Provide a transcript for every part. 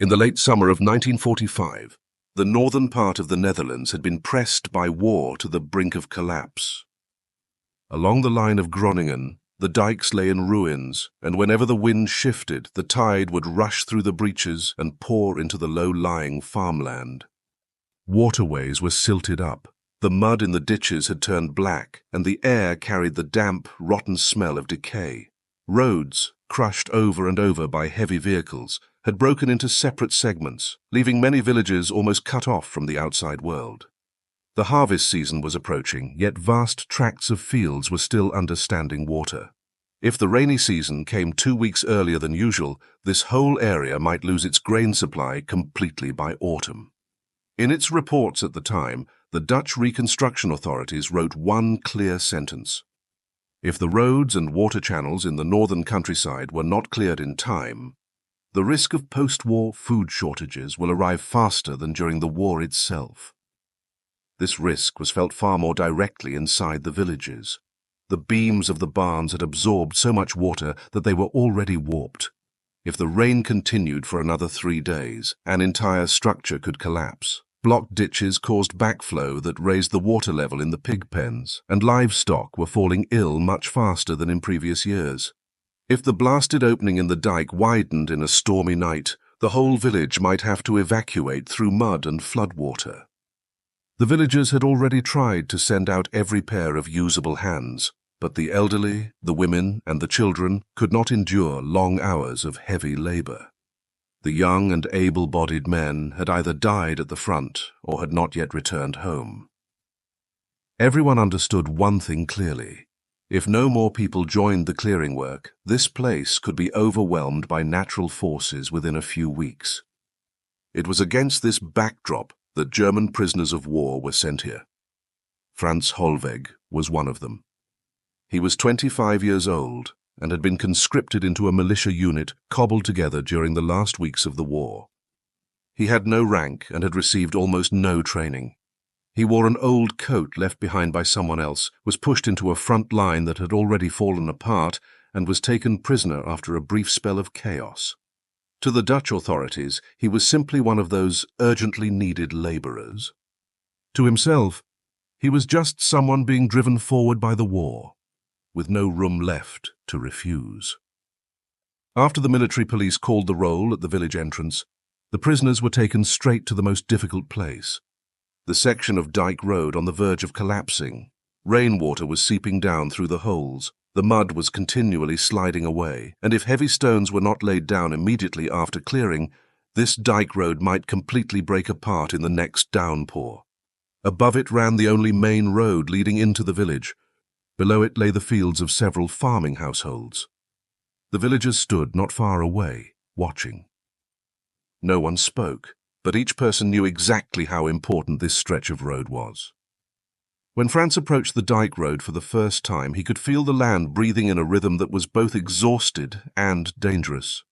In the late summer of 1945, the northern part of the Netherlands had been pressed by war to the brink of collapse. Along the line of Groningen, the dikes lay in ruins, and whenever the wind shifted, the tide would rush through the breaches and pour into the low-lying farmland. Waterways were silted up, the mud in the ditches had turned black, and the air carried the damp, rotten smell of decay. Roads, crushed over and over by heavy vehicles, had broken into separate segments, leaving many villages almost cut off from the outside world. The harvest season was approaching, yet vast tracts of fields were still under standing water. If the rainy season came 2 weeks earlier than usual, this whole area might lose its grain supply completely by autumn. In its reports at the time, the Dutch reconstruction authorities wrote one clear sentence: if the roads and water channels in the northern countryside were not cleared in time, the risk of post-war food shortages will arrive faster than during the war itself. This risk was felt far more directly inside the villages. The beams of the barns had absorbed so much water that they were already warped. If the rain continued for another 3 days, an entire structure could collapse. Blocked ditches caused backflow that raised the water level in the pig pens, and livestock were falling ill much faster than in previous years. If the blasted opening in the dike widened in a stormy night, the whole village might have to evacuate through mud and floodwater. The villagers had already tried to send out every pair of usable hands, but the elderly, the women, and the children could not endure long hours of heavy labor. The young and able-bodied men had either died at the front or had not yet returned home. Everyone understood one thing clearly. If no more people joined the clearing work, this place could be overwhelmed by natural forces within a few weeks. It was against this backdrop that German prisoners of war were sent here. Franz Hollweg was one of them. He was 25 years old and had been conscripted into a militia unit cobbled together during the last weeks of the war. He had no rank and had received almost no training. He wore an old coat left behind by someone else, was pushed into a front line that had already fallen apart, and was taken prisoner after a brief spell of chaos. To the Dutch authorities, he was simply one of those urgently needed laborers. To himself, he was just someone being driven forward by the war, with no room left to refuse. After the military police called the roll at the village entrance, the prisoners were taken straight to the most difficult place, the section of dike road on the verge of collapsing. Rainwater was seeping down through the holes. The mud was continually sliding away, and if heavy stones were not laid down immediately after clearing, this dike road might completely break apart in the next downpour. Above it ran the only main road leading into the village. Below it lay the fields of several farming households. The villagers stood not far away, watching. No one spoke, but each person knew exactly how important this stretch of road was. When Franz approached the dike road for the first time, he could feel the land breathing in a rhythm that was both exhausted and dangerous.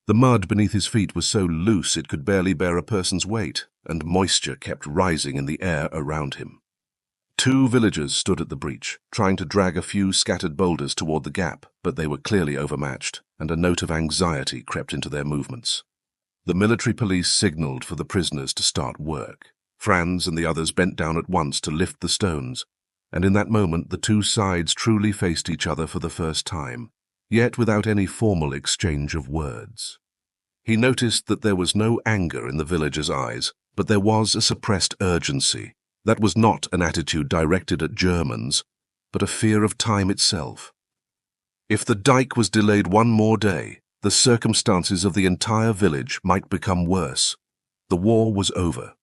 The mud beneath his feet was so loose it could barely bear a person's weight, and moisture kept rising in the air around him. 2 villagers stood at the breach, trying to drag a few scattered boulders toward the gap, but they were clearly overmatched, and a note of anxiety crept into their movements. The military police signaled for the prisoners to start work. Franz and the others bent down at once to lift the stones, and in that moment the 2 sides truly faced each other for the first time, yet without any formal exchange of words. He noticed that there was no anger in the villagers' eyes, but there was a suppressed urgency. That was not an attitude directed at Germans, but a fear of time itself. If the dike was delayed 1 more day, the circumstances of the entire village might become worse. The war was over.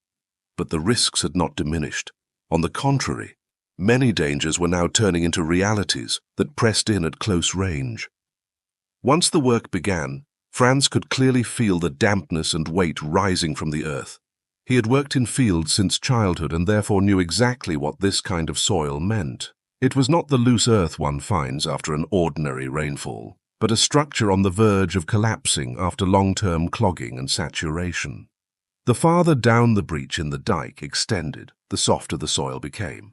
But the risks had not diminished. On the contrary, many dangers were now turning into realities that pressed in at close range. Once the work began, Franz could clearly feel the dampness and weight rising from the earth. He had worked in fields since childhood and therefore knew exactly what this kind of soil meant. It was not the loose earth one finds after an ordinary rainfall, but a structure on the verge of collapsing after long-term clogging and saturation. The farther down the breach in the dike extended, the softer the soil became.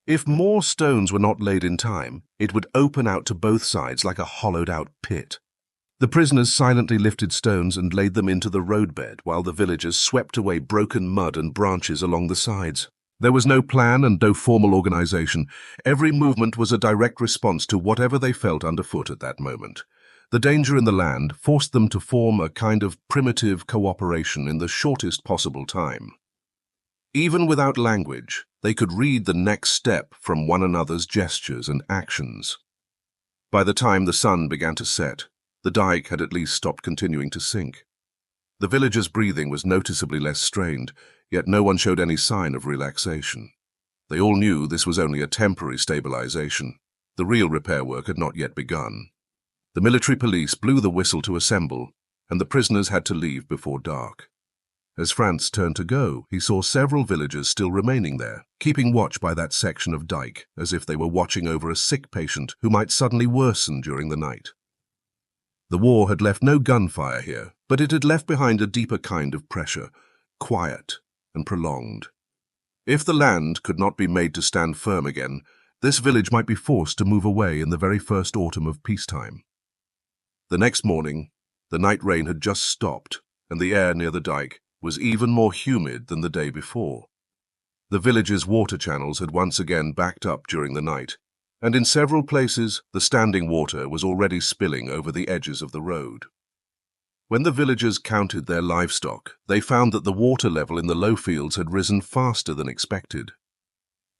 If more stones were not laid in time, it would open out to both sides like a hollowed-out pit. The prisoners silently lifted stones and laid them into the roadbed while the villagers swept away broken mud and branches along the sides. There was no plan and no formal organization. Every movement was a direct response to whatever they felt underfoot at that moment. The danger in the land forced them to form a kind of primitive cooperation in the shortest possible time. Even without language, they could read the next step from one another's gestures and actions. By the time the sun began to set, the dike had at least stopped continuing to sink. The villagers' breathing was noticeably less strained, yet no one showed any sign of relaxation. They all knew this was only a temporary stabilization. The real repair work had not yet begun. The military police blew the whistle to assemble, and the prisoners had to leave before dark. As Franz turned to go, he saw several villagers still remaining there, keeping watch by that section of dike, as if they were watching over a sick patient who might suddenly worsen during the night. The war had left no gunfire here, but it had left behind a deeper kind of pressure, quiet and prolonged. If the land could not be made to stand firm again, this village might be forced to move away in the very first autumn of peacetime. The next morning, the night rain had just stopped, and the air near the dike was even more humid than the day before. The village's water channels had once again backed up during the night, and in several places the standing water was already spilling over the edges of the road. When the villagers counted their livestock, they found that the water level in the low fields had risen faster than expected.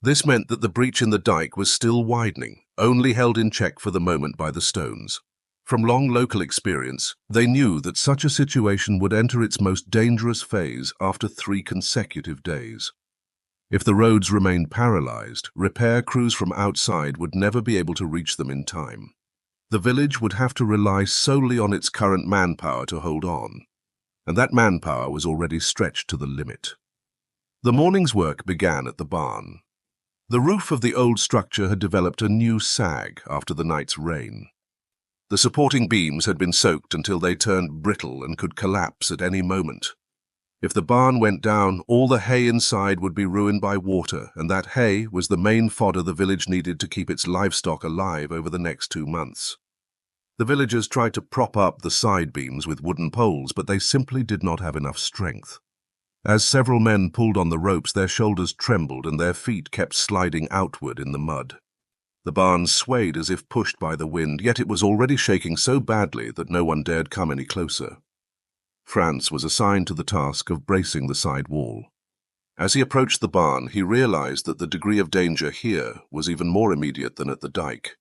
This meant that the breach in the dike was still widening, only held in check for the moment by the stones. From long local experience, they knew that such a situation would enter its most dangerous phase after 3 consecutive days. If the roads remained paralyzed, repair crews from outside would never be able to reach them in time. The village would have to rely solely on its current manpower to hold on, and that manpower was already stretched to the limit. The morning's work began at the barn. The roof of the old structure had developed a new sag after the night's rain. The supporting beams had been soaked until they turned brittle and could collapse at any moment. If the barn went down, all the hay inside would be ruined by water, and that hay was the main fodder the village needed to keep its livestock alive over the next 2 months. The villagers tried to prop up the side beams with wooden poles, but they simply did not have enough strength. As several men pulled on the ropes, their shoulders trembled and their feet kept sliding outward in the mud. The barn swayed as if pushed by the wind, yet it was already shaking so badly that no one dared come any closer. Franz was assigned to the task of bracing the side wall. As he approached the barn, he realized that the degree of danger here was even more immediate than at the dike.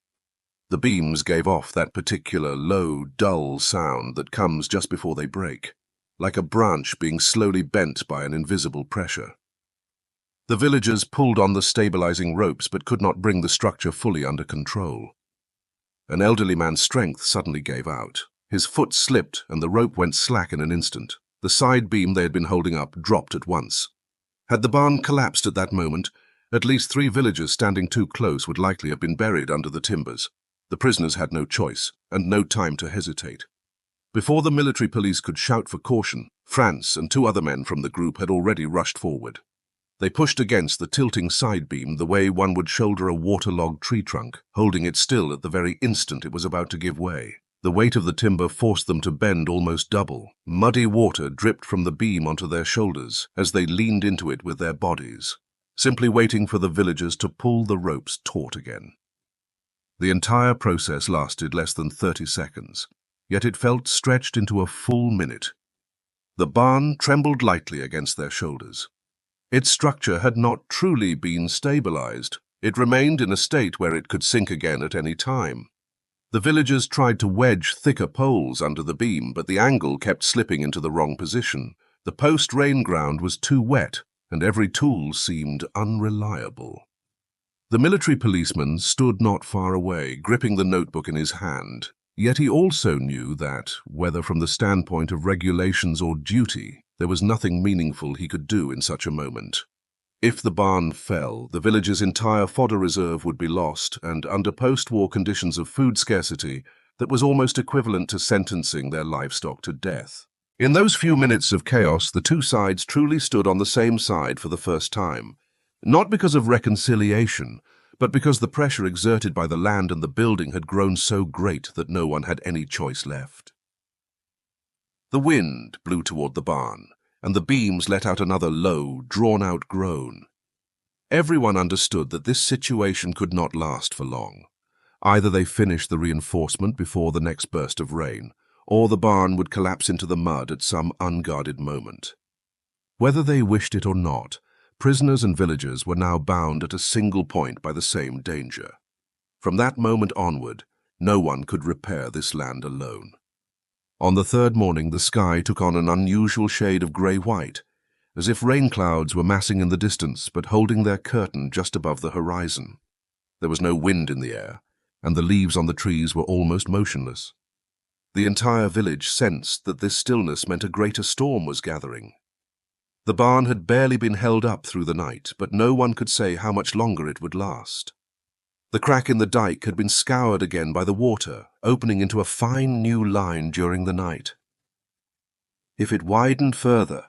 The beams gave off that particular low, dull sound that comes just before they break, like a branch being slowly bent by an invisible pressure. The villagers pulled on the stabilizing ropes but could not bring the structure fully under control. An elderly man's strength suddenly gave out. His foot slipped and the rope went slack in an instant. The side beam they had been holding up dropped at once. Had the barn collapsed at that moment, at least 3 villagers standing too close would likely have been buried under the timbers. The prisoners had no choice and no time to hesitate. Before the military police could shout for caution, Franz and 2 other men from the group had already rushed forward. They pushed against the tilting side beam the way one would shoulder a waterlogged tree trunk, holding it still at the very instant it was about to give way. The weight of the timber forced them to bend almost double. Muddy water dripped from the beam onto their shoulders as they leaned into it with their bodies, simply waiting for the villagers to pull the ropes taut again. The entire process lasted less than 30 seconds, yet it felt stretched into a full minute. The barn trembled lightly against their shoulders. Its structure had not truly been stabilized. It remained in a state where it could sink again at any time. The villagers tried to wedge thicker poles under the beam, but the angle kept slipping into the wrong position. The post-rain ground was too wet, and every tool seemed unreliable. The military policeman stood not far away, gripping the notebook in his hand. Yet he also knew that, whether from the standpoint of regulations or duty, there was nothing meaningful he could do in such a moment. If the barn fell, the village's entire fodder reserve would be lost, and under post-war conditions of food scarcity, that was almost equivalent to sentencing their livestock to death. In those few minutes of chaos, the 2 sides truly stood on the same side for the first time, not because of reconciliation, but because the pressure exerted by the land and the building had grown so great that no one had any choice left. The wind blew toward the barn, and the beams let out another low, drawn-out groan. Everyone understood that this situation could not last for long. Either they finished the reinforcement before the next burst of rain, or the barn would collapse into the mud at some unguarded moment. Whether they wished it or not, prisoners and villagers were now bound at a single point by the same danger. From that moment onward, no one could repair this land alone. On the third morning, the sky took on an unusual shade of grey-white, as if rain clouds were massing in the distance but holding their curtain just above the horizon. There was no wind in the air, and the leaves on the trees were almost motionless. The entire village sensed that this stillness meant a greater storm was gathering. The barn had barely been held up through the night, but no one could say how much longer it would last. The crack in the dike had been scoured again by the water, opening into a fine new line during the night. If it widened further,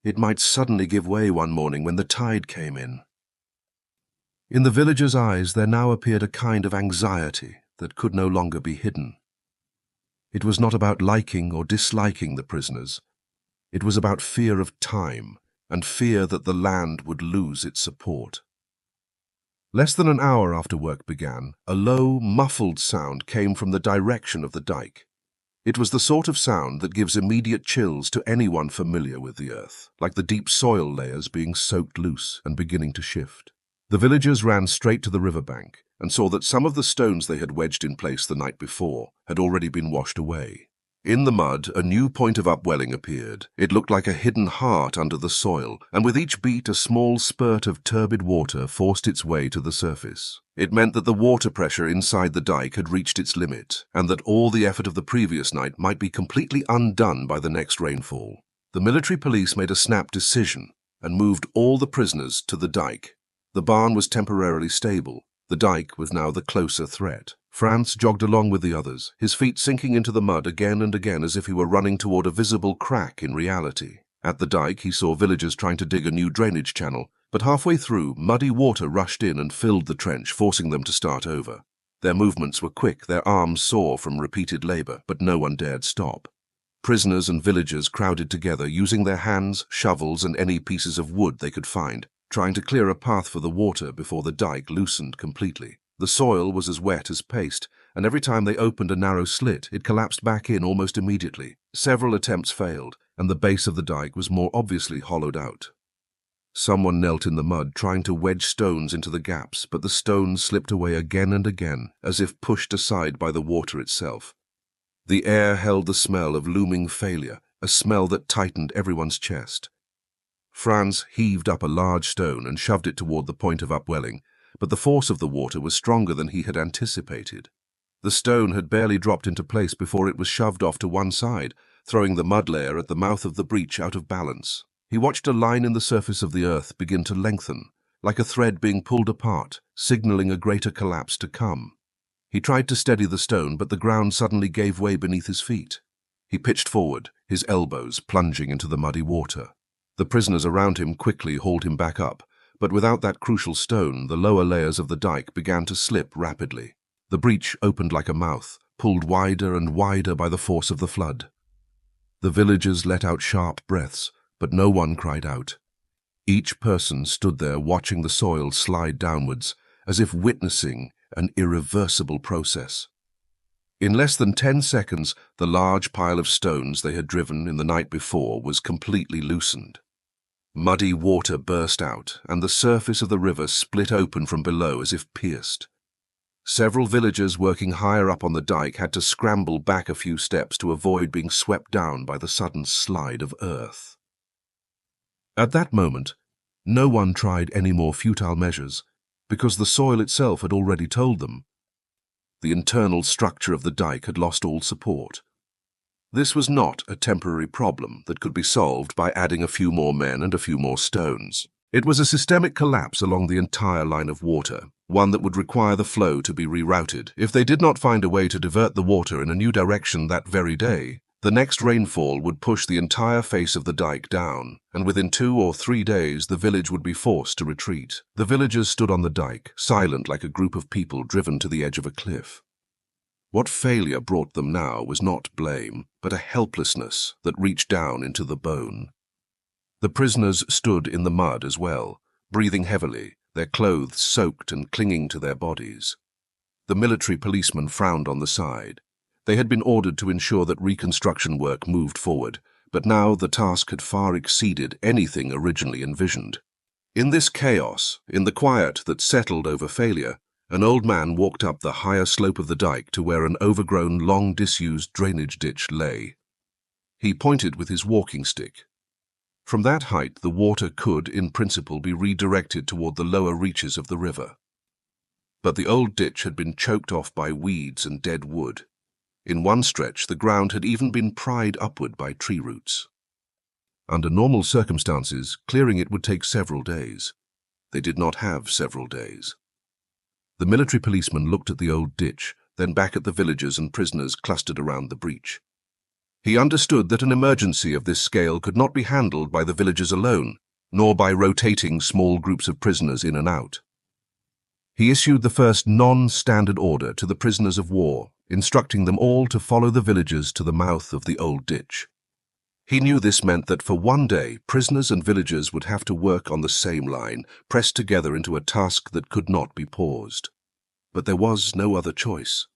it might suddenly give way one morning when the tide came in. In the villagers' eyes there now appeared a kind of anxiety that could no longer be hidden. It was not about liking or disliking the prisoners. It was about fear of time, and fear that the land would lose its support. Less than an hour after work began, a low, muffled sound came from the direction of the dike. It was the sort of sound that gives immediate chills to anyone familiar with the earth, like the deep soil layers being soaked loose and beginning to shift. The villagers ran straight to the riverbank and saw that some of the stones they had wedged in place the night before had already been washed away. In the mud, a new point of upwelling appeared. It looked like a hidden heart under the soil, and with each beat a small spurt of turbid water forced its way to the surface. It meant that the water pressure inside the dike had reached its limit, and that all the effort of the previous night might be completely undone by the next rainfall. The military police made a snap decision and moved all the prisoners to the dike. The barn was temporarily stable. The dike was now the closer threat. Franz jogged along with the others, his feet sinking into the mud again and again as if he were running toward a visible crack in reality. At the dike, he saw villagers trying to dig a new drainage channel, but halfway through, muddy water rushed in and filled the trench, forcing them to start over. Their movements were quick, their arms sore from repeated labor, but no one dared stop. Prisoners and villagers crowded together, using their hands, shovels, and any pieces of wood they could find, trying to clear a path for the water before the dike loosened completely. The soil was as wet as paste, and every time they opened a narrow slit, it collapsed back in almost immediately. Several attempts failed, and the base of the dike was more obviously hollowed out. Someone knelt in the mud, trying to wedge stones into the gaps, but the stones slipped away again and again, as if pushed aside by the water itself. The air held the smell of looming failure, a smell that tightened everyone's chest. Franz heaved up a large stone and shoved it toward the point of upwelling, but the force of the water was stronger than he had anticipated. The stone had barely dropped into place before it was shoved off to one side, throwing the mud layer at the mouth of the breach out of balance. He watched a line in the surface of the earth begin to lengthen, like a thread being pulled apart, signaling a greater collapse to come. He tried to steady the stone, but the ground suddenly gave way beneath his feet. He pitched forward, his elbows plunging into the muddy water. The prisoners around him quickly hauled him back up, but without that crucial stone, the lower layers of the dike began to slip rapidly. The breach opened like a mouth, pulled wider and wider by the force of the flood. The villagers let out sharp breaths, but no one cried out. Each person stood there watching the soil slide downwards, as if witnessing an irreversible process. In less than 10 seconds, the large pile of stones they had driven in the night before was completely loosened. Muddy water burst out, and the surface of the river split open from below as if pierced. Several villagers working higher up on the dike had to scramble back a few steps to avoid being swept down by the sudden slide of earth. At that moment, no one tried any more futile measures, because the soil itself had already told them. The internal structure of the dike had lost all support. This was not a temporary problem that could be solved by adding a few more men and a few more stones. It was a systemic collapse along the entire line of water, one that would require the flow to be rerouted. If they did not find a way to divert the water in a new direction that very day, the next rainfall would push the entire face of the dike down, and within 2 or 3 days the village would be forced to retreat. The villagers stood on the dike, silent like a group of people driven to the edge of a cliff. What failure brought them now was not blame, but a helplessness that reached down into the bone. The prisoners stood in the mud as well, breathing heavily, their clothes soaked and clinging to their bodies. The military policemen frowned on the side. They had been ordered to ensure that reconstruction work moved forward, but now the task had far exceeded anything originally envisioned. In this chaos, in the quiet that settled over failure, an old man walked up the higher slope of the dike to where an overgrown, long-disused drainage ditch lay. He pointed with his walking stick. From that height, the water could, in principle, be redirected toward the lower reaches of the river. But the old ditch had been choked off by weeds and dead wood. In one stretch, the ground had even been pried upward by tree roots. Under normal circumstances, clearing it would take several days. They did not have several days. The military policeman looked at the old ditch, then back at the villagers and prisoners clustered around the breach. He understood that an emergency of this scale could not be handled by the villagers alone, nor by rotating small groups of prisoners in and out. He issued the first non-standard order to the prisoners of war, instructing them all to follow the villagers to the mouth of the old ditch. He knew this meant that for one day, prisoners and villagers would have to work on the same line, pressed together into a task that could not be paused. But there was no other choice.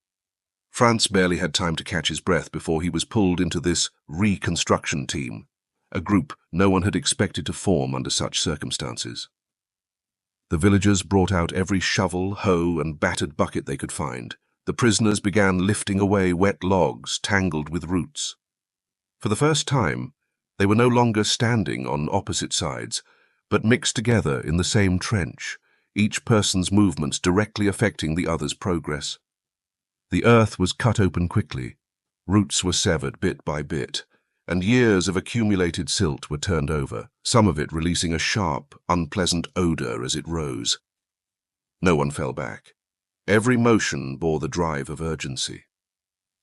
Franz barely had time to catch his breath before he was pulled into this reconstruction team, a group no one had expected to form under such circumstances. The villagers brought out every shovel, hoe, and battered bucket they could find. The prisoners began lifting away wet logs tangled with roots. For the first time, they were no longer standing on opposite sides, but mixed together in the same trench, each person's movements directly affecting the other's progress. The earth was cut open quickly, roots were severed bit by bit, and years of accumulated silt were turned over, some of it releasing a sharp, unpleasant odor as it rose. No one fell back. Every motion bore the drive of urgency.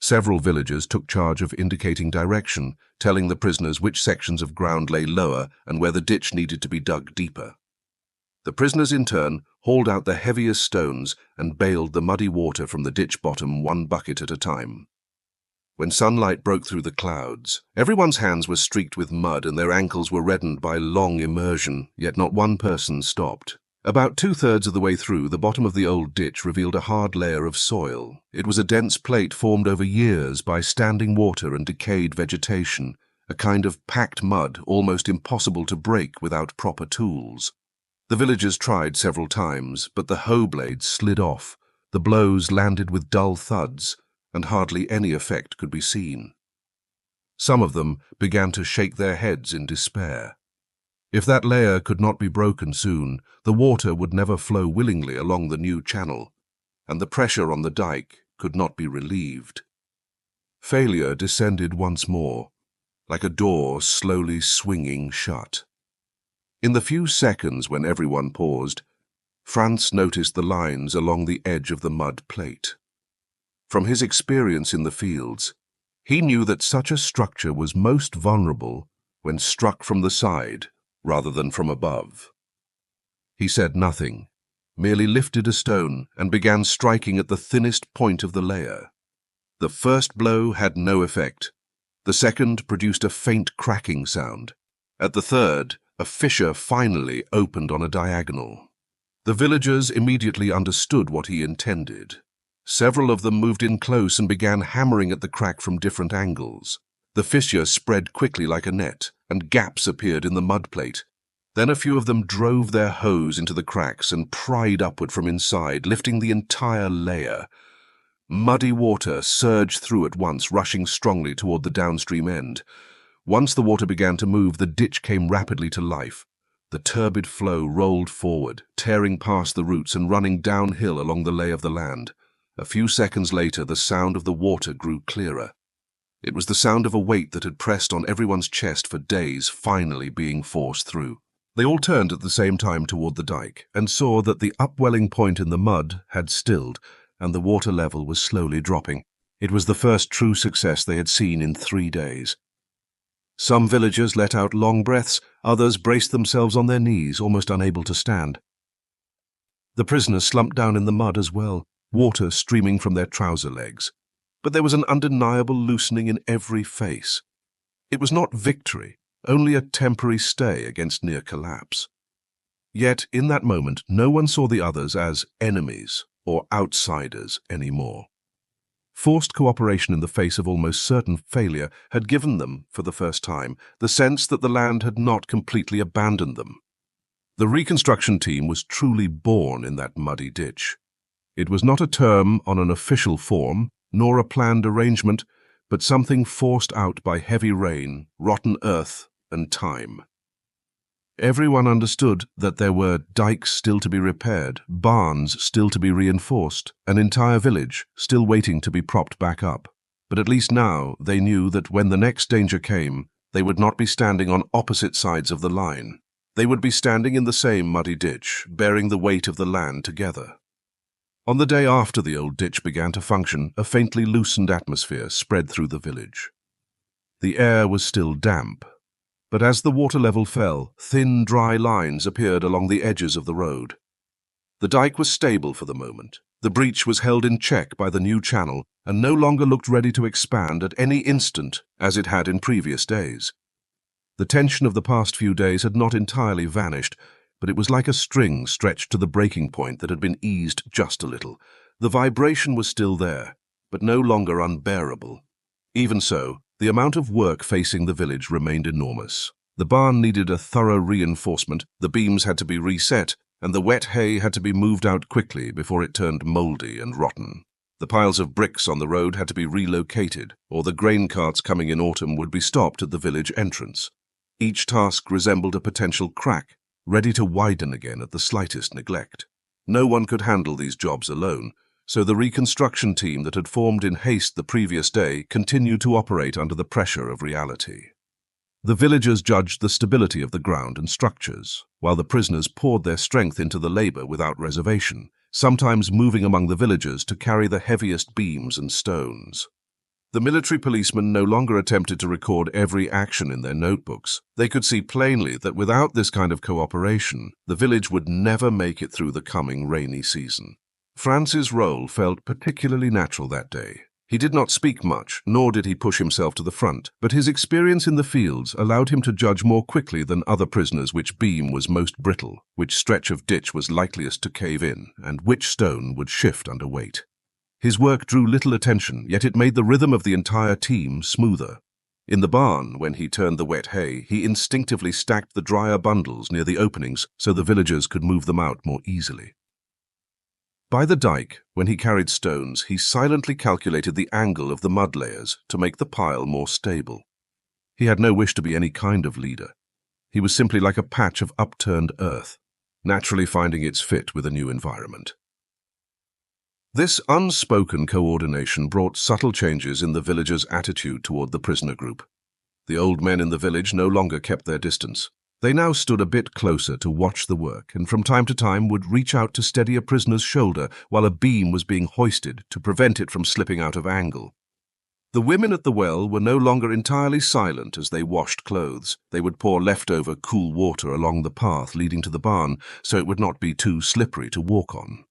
Several villagers took charge of indicating direction, telling the prisoners which sections of ground lay lower and where the ditch needed to be dug deeper. The prisoners, in turn, hauled out the heaviest stones and baled the muddy water from the ditch bottom one bucket at a time. When sunlight broke through the clouds, everyone's hands were streaked with mud and their ankles were reddened by long immersion, yet not one person stopped. About 2/3 of the way through, the bottom of the old ditch revealed a hard layer of soil. It was a dense plate formed over years by standing water and decayed vegetation, a kind of packed mud almost impossible to break without proper tools. The villagers tried several times, but the hoe blades slid off. The blows landed with dull thuds, and hardly any effect could be seen. Some of them began to shake their heads in despair. If that layer could not be broken soon, the water would never flow willingly along the new channel, and the pressure on the dike could not be relieved. Failure descended once more, like a door slowly swinging shut. In the few seconds when everyone paused, Franz noticed the lines along the edge of the mud plate. From his experience in the fields, he knew that such a structure was most vulnerable when struck from the side rather than from above. He said nothing, merely lifted a stone and began striking at the thinnest point of the layer. The first blow had no effect. The second produced a faint cracking sound. At the third, a fissure finally opened on a diagonal. The villagers immediately understood what he intended. Several of them moved in close and began hammering at the crack from different angles. The fissure spread quickly like a net, and gaps appeared in the mud plate. Then a few of them drove their hoes into the cracks and pried upward from inside, lifting the entire layer. Muddy water surged through at once, rushing strongly toward the downstream end. Once the water began to move, the ditch came rapidly to life. The turbid flow rolled forward, tearing past the roots and running downhill along the lay of the land. A few seconds later, the sound of the water grew clearer. It was the sound of a weight that had pressed on everyone's chest for days finally being forced through. They all turned at the same time toward the dike and saw that the upwelling point in the mud had stilled and the water level was slowly dropping. It was the first true success they had seen in 3 days. Some villagers let out long breaths, others braced themselves on their knees, almost unable to stand. The prisoners slumped down in the mud as well, water streaming from their trouser legs. but there was an undeniable loosening in every face. It was not victory, only a temporary stay against near collapse. Yet, in that moment, no one saw the others as enemies or outsiders anymore. Forced cooperation in the face of almost certain failure had given them, for the first time, the sense that the land had not completely abandoned them. The reconstruction team was truly born in that muddy ditch. It was not a term on an official form, nor a planned arrangement, but something forced out by heavy rain, rotten earth, and time. Everyone understood that there were dikes still to be repaired, barns still to be reinforced, an entire village still waiting to be propped back up. But at least now they knew that when the next danger came, they would not be standing on opposite sides of the line. They would be standing in the same muddy ditch, bearing the weight of the land together. On the day after the old ditch began to function, a faintly loosened atmosphere spread through the village. The air was still damp, but as the water level fell, thin, dry lines appeared along the edges of the road. The dike was stable for the moment. The breach was held in check by the new channel and no longer looked ready to expand at any instant as it had in previous days. The tension of the past few days had not entirely vanished, but it was like a string stretched to the breaking point that had been eased just a little. The vibration was still there, but no longer unbearable. Even so, the amount of work facing the village remained enormous. The barn needed a thorough reinforcement, the beams had to be reset, and the wet hay had to be moved out quickly before it turned mouldy and rotten. The piles of bricks on the road had to be relocated, or the grain carts coming in autumn would be stopped at the village entrance. Each task resembled a potential crack, ready to widen again at the slightest neglect. No one could handle these jobs alone, so the reconstruction team that had formed in haste the previous day continued to operate under the pressure of reality. The villagers judged the stability of the ground and structures, while the prisoners poured their strength into the labor without reservation, sometimes moving among the villagers to carry the heaviest beams and stones. The military policemen no longer attempted to record every action in their notebooks. They could see plainly that without this kind of cooperation, the village would never make it through the coming rainy season. Francis' role felt particularly natural that day. He did not speak much, nor did he push himself to the front, but his experience in the fields allowed him to judge more quickly than other prisoners which beam was most brittle, which stretch of ditch was likeliest to cave in, and which stone would shift under weight. His work drew little attention, yet it made the rhythm of the entire team smoother. In the barn, when he turned the wet hay, he instinctively stacked the drier bundles near the openings so the villagers could move them out more easily. By the dike, when he carried stones, he silently calculated the angle of the mud layers to make the pile more stable. He had no wish to be any kind of leader. He was simply like a patch of upturned earth, naturally finding its fit with a new environment. This unspoken coordination brought subtle changes in the villagers' attitude toward the prisoner group. The old men in the village no longer kept their distance. They now stood a bit closer to watch the work and from time to time would reach out to steady a prisoner's shoulder while a beam was being hoisted to prevent it from slipping out of angle. The women at the well were no longer entirely silent as they washed clothes. They would pour leftover cool water along the path leading to the barn so it would not be too slippery to walk on.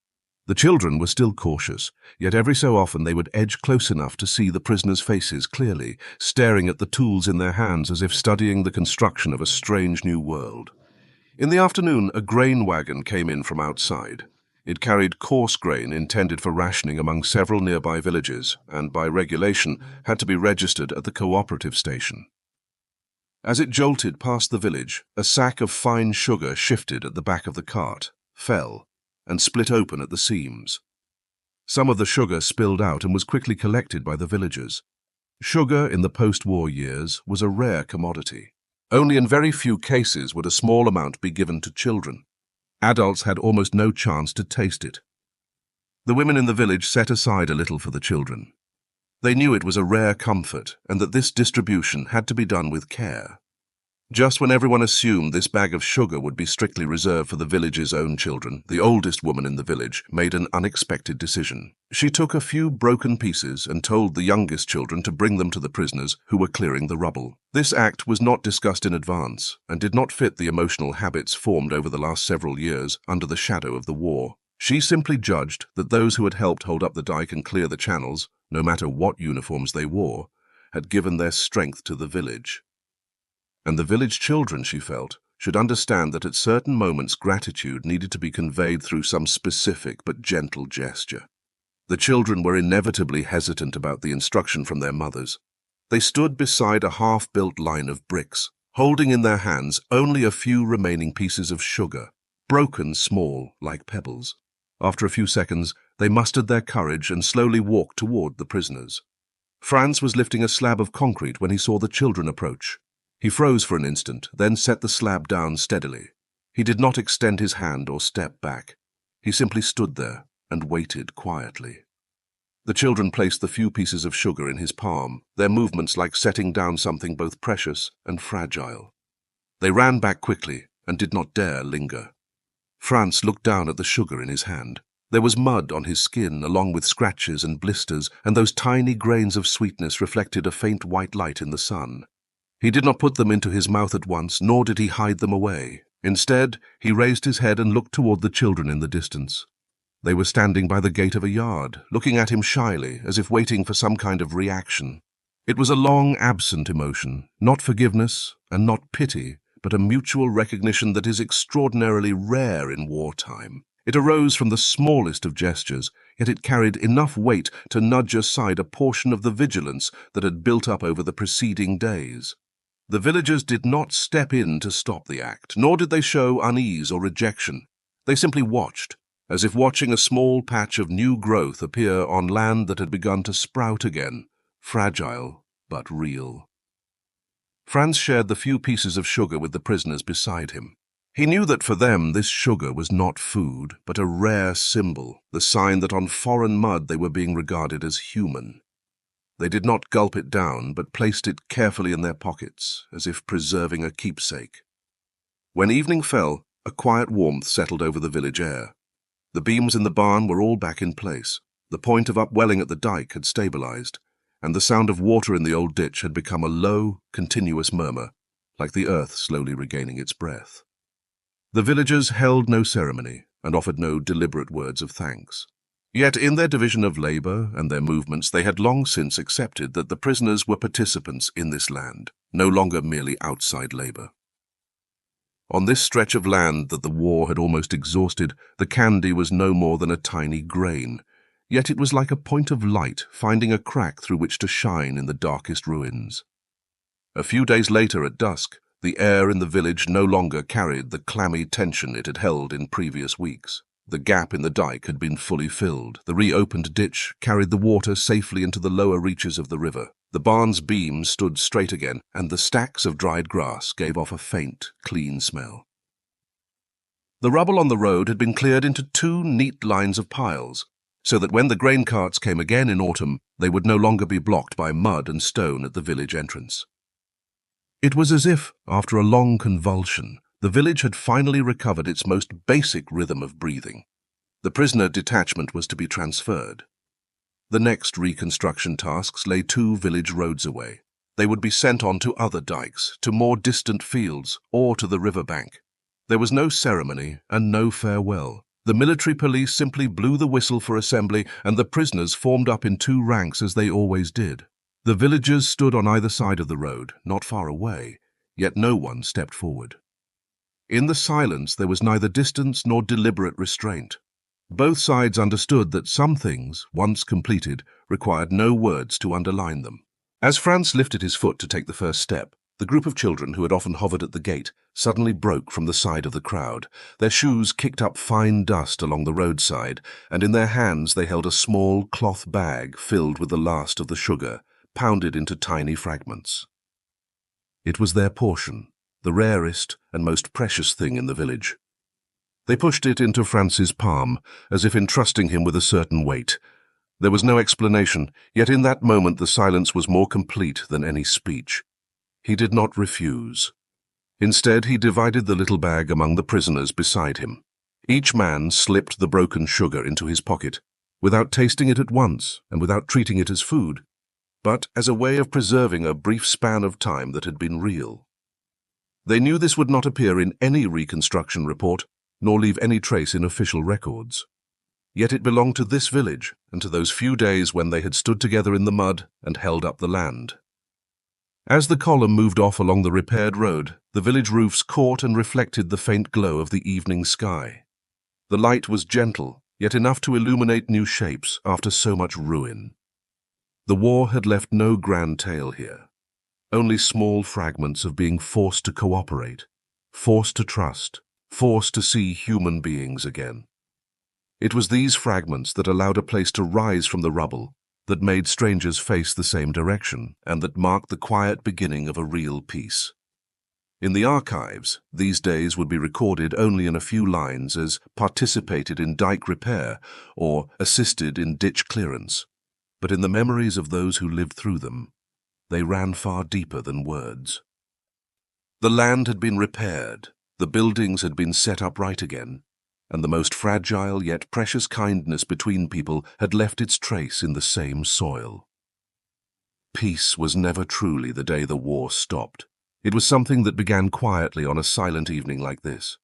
The children were still cautious, yet every so often they would edge close enough to see the prisoners' faces clearly, staring at the tools in their hands as if studying the construction of a strange new world. In the afternoon, a grain wagon came in from outside. It carried coarse grain intended for rationing among several nearby villages, and by regulation had to be registered at the cooperative station. As it jolted past the village, a sack of fine sugar shifted at the back of the cart, fell, and split open at the seams. Some of the sugar spilled out and was quickly collected by the villagers. Sugar in the post-war years was a rare commodity. Only in very few cases would a small amount be given to children. Adults had almost no chance to taste it. The women in the village set aside a little for the children. They knew it was a rare comfort and that this distribution had to be done with care. Just when everyone assumed this bag of sugar would be strictly reserved for the village's own children, the oldest woman in the village made an unexpected decision. She took a few broken pieces and told the youngest children to bring them to the prisoners who were clearing the rubble. This act was not discussed in advance and did not fit the emotional habits formed over the last several years under the shadow of the war. She simply judged that those who had helped hold up the dike and clear the channels no matter what uniforms they wore, had given their strength to the village. And the village children, she felt, should understand that at certain moments gratitude needed to be conveyed through some specific but gentle gesture. The children were inevitably hesitant about the instruction from their mothers. They stood beside a half-built line of bricks, holding in their hands only a few remaining pieces of sugar, broken small like pebbles. After a few seconds, they mustered their courage and slowly walked toward the prisoners. Franz was lifting a slab of concrete when he saw the children approach. He froze for an instant, then set the slab down steadily. He did not extend his hand or step back. He simply stood there and waited quietly. The children placed the few pieces of sugar in his palm, their movements like setting down something both precious and fragile. They ran back quickly and did not dare linger. Franz looked down at the sugar in his hand. There was mud on his skin, along with scratches and blisters, and those tiny grains of sweetness reflected a faint white light in the sun. He did not put them into his mouth at once, nor did he hide them away. Instead, he raised his head and looked toward the children in the distance. They were standing by the gate of a yard, looking at him shyly, as if waiting for some kind of reaction. It was a long-absent emotion, not forgiveness and not pity, but a mutual recognition that is extraordinarily rare in wartime. It arose from the smallest of gestures, yet it carried enough weight to nudge aside a portion of the vigilance that had built up over the preceding days. The villagers did not step in to stop the act, nor did they show unease or rejection. They simply watched, as if watching a small patch of new growth appear on land that had begun to sprout again, fragile but real. Franz shared the few pieces of sugar with the prisoners beside him. He knew that for them this sugar was not food, but a rare symbol, the sign that on foreign mud they were being regarded as human. They did not gulp it down, but placed it carefully in their pockets, as if preserving a keepsake. When evening fell, a quiet warmth settled over the village air. The beams in the barn were all back in place. The point of upwelling at the dike had stabilized, and the sound of water in the old ditch had become a low, continuous murmur, like the earth slowly regaining its breath. The villagers held no ceremony and offered no deliberate words of thanks. Yet in their division of labor and their movements they had long since accepted that the prisoners were participants in this land, no longer merely outside labor. On this stretch of land that the war had almost exhausted, the candy was no more than a tiny grain, yet it was like a point of light finding a crack through which to shine in the darkest ruins. A few days later at dusk, the air in the village no longer carried the clammy tension it had held in previous weeks. The gap in the dike had been fully filled. The reopened ditch carried the water safely into the lower reaches of the river. The barn's beams stood straight again, and the stacks of dried grass gave off a faint, clean smell. The rubble on the road had been cleared into 2 neat lines of piles, so that when the grain carts came again in autumn, they would no longer be blocked by mud and stone at the village entrance. It was as if, after a long convulsion, the village had finally recovered its most basic rhythm of breathing. The prisoner detachment was to be transferred. The next reconstruction tasks lay 2 village roads away. They would be sent on to other dikes, to more distant fields, or to the river bank. There was no ceremony and no farewell. The military police simply blew the whistle for assembly, and the prisoners formed up in 2 ranks as they always did. The villagers stood on either side of the road, not far away, yet no one stepped forward. In the silence there was neither distance nor deliberate restraint. Both sides understood that some things, once completed, required no words to underline them. As Franz lifted his foot to take the first step, the group of children who had often hovered at the gate suddenly broke from the side of the crowd. Their shoes kicked up fine dust along the roadside, and in their hands they held a small cloth bag filled with the last of the sugar, pounded into tiny fragments. It was their portion, the rarest and most precious thing in the village. They pushed it into Franz's palm, as if entrusting him with a certain weight. There was no explanation, yet in that moment the silence was more complete than any speech. He did not refuse. Instead, he divided the little bag among the prisoners beside him. Each man slipped the broken sugar into his pocket, without tasting it at once and without treating it as food, but as a way of preserving a brief span of time that had been real. They knew this would not appear in any reconstruction report, nor leave any trace in official records. Yet it belonged to this village and to those few days when they had stood together in the mud and held up the land. As the column moved off along the repaired road, the village roofs caught and reflected the faint glow of the evening sky. The light was gentle, yet enough to illuminate new shapes after so much ruin. The war had left no grand tale here, only small fragments of being forced to cooperate, forced to trust, forced to see human beings again. It was these fragments that allowed a place to rise from the rubble, that made strangers face the same direction, and that marked the quiet beginning of a real peace. In the archives, these days would be recorded only in a few lines as participated in dike repair or assisted in ditch clearance, but in the memories of those who lived through them, they ran far deeper than words. The land had been repaired, the buildings had been set upright again, and the most fragile yet precious kindness between people had left its trace in the same soil. Peace was never truly the day the war stopped. It was something that began quietly on a silent evening like this.